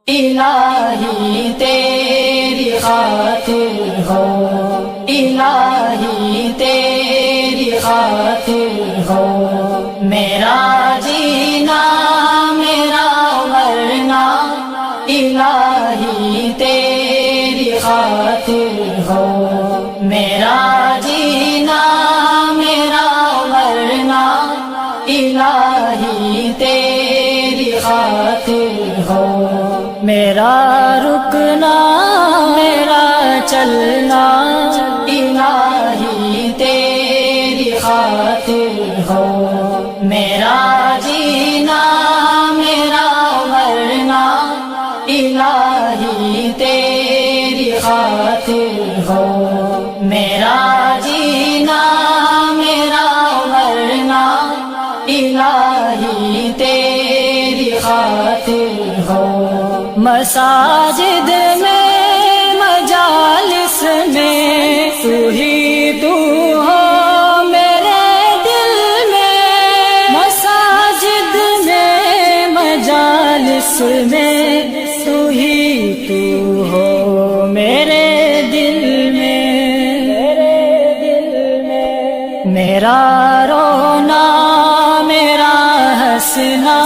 الہی تیری خاطر ہو، الہی تیری خاطر ہو، میرا جینا میرا مرنا الہی تیری خاطر ہو، میرا جینا میرا مرنا الہی تیری خاطر ہو، میرا رکنا میرا چلنا الہی تیری خاطر ہو، میرا جینا میرا مرنا الہی تیری خاطر ہو، میرا جینا میرا مرنا الہی تیری خاطر ہو، مساجد میں مجالس میں تو ہی تو ہو میرے دل میں، مساجد میں مجالس میں تو ہی تو ہو میرے دل میں، میرا رونا میرا ہنسنا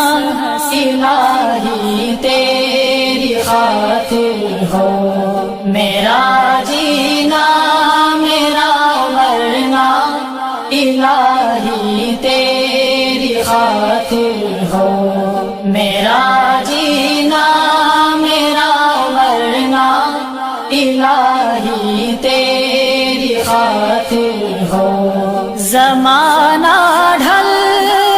الہی تیری خاطر ہو، میرا جینا میرا مرنا الہی تیری خاطر ہو، میرا جینا میرا مرنا الہی تیری خاطر ہو، زمانہ ڈھل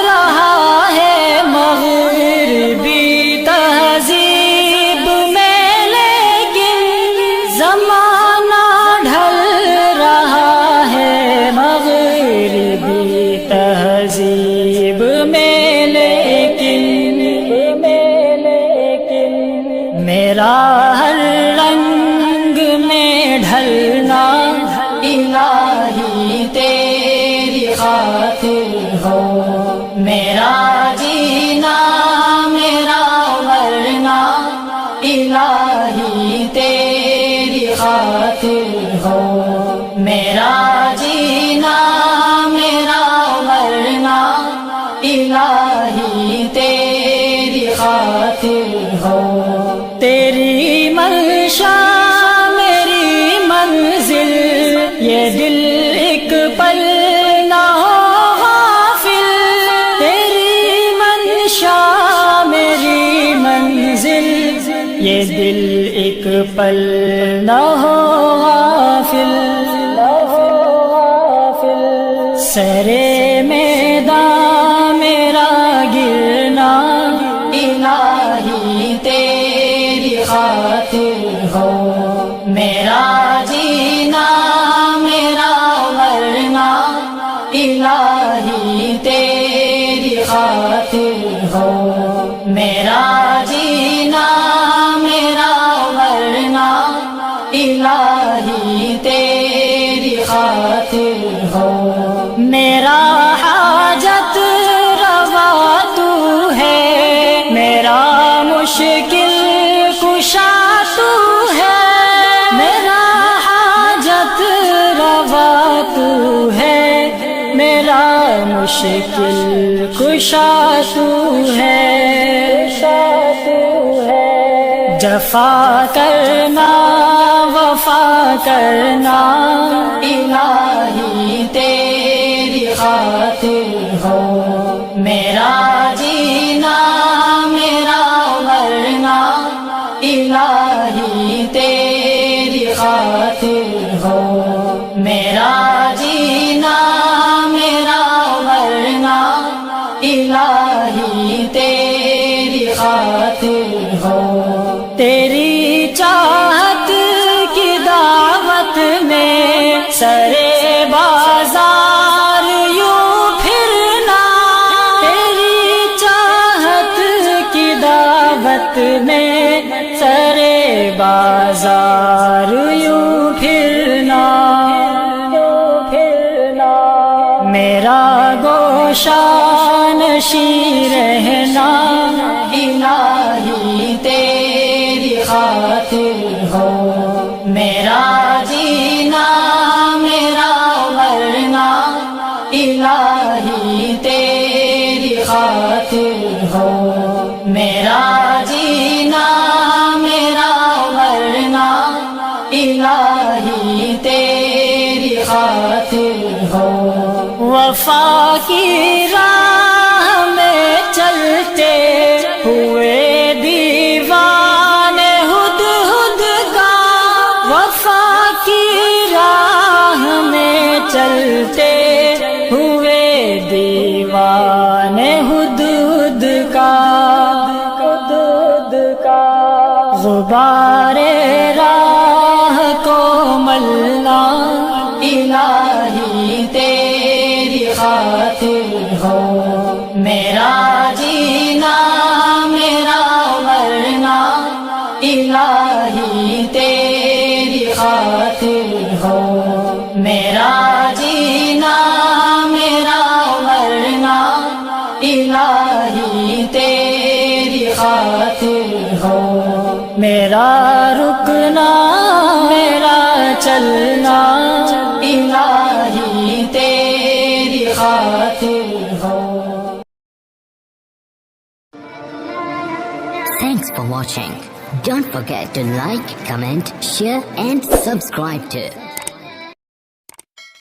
رہا ہے مغربی تہذیب میں، لیکن زمانہ ڈھل رہا ہے مغربی تہذیب میں، لیکن میرا ہر رنگ میں ڈھلنا الہی تیری خاطر ہو، میرا جینا میرا مرنا الہی تیری خاطر ہو، میرا جینا میرا مرنا الہی تیری خاطر ہو، تیری منشا میری منزل یہ دل ایک پل نہ ہو غافل، تیری منشا میری منزل یہ دل ایک پل نہ ہو غافل، سرے میدان میرا گرنا الہی تیری خاطر ہو، میرا جینا میرا مرنا الہی تیری خاطر ہو، میرا جینا میرا مرنا الہی تیری خاطر ہو، میرا حاجت روا تو ہے، میرا مشکل کشا تو ہے، میرا حاجت روا تو ہے، میرا مشکل کشا تو ہے، جفا کرنا وفا کرنا الہی تیری خاطر ہو، میرا جینا میرا مرنا الہی تیری خاطر ہو، میرا جینا میرا مرنا الہی تیری خاطر ہو، تیری چاہت کی دعوت میں سرے بازار یوں پھرنا، تیری چاہت کی دعوت میں سرے بازار یوں پھرنا، میرا گوشہ نشیں رہنا الہی تیری خاطر ہو، میرا جینا میرا مرنا الہی تیری خاطر ہو، میرا جینا میرا مرنا الہی تیری خاطر ہو، وفا کی راہ میں چلتے ہوئے دیوانے ہدہد کا، وفا کی راہ میں چلتے ہوئے دیوانے ہدہد کا، غبار راہ کو ملنا الہی تیری خاطر ہو، میرا جینا میرا مرنا الہی تیری خاطر ہو، میرا جینا میرا مرنا الہی تیری خاطر ہو، میرا رکنا میرا چلنا الہی تیری خاطر ہو۔ Thanks for watching. Don't forget to like, comment, share and subscribe to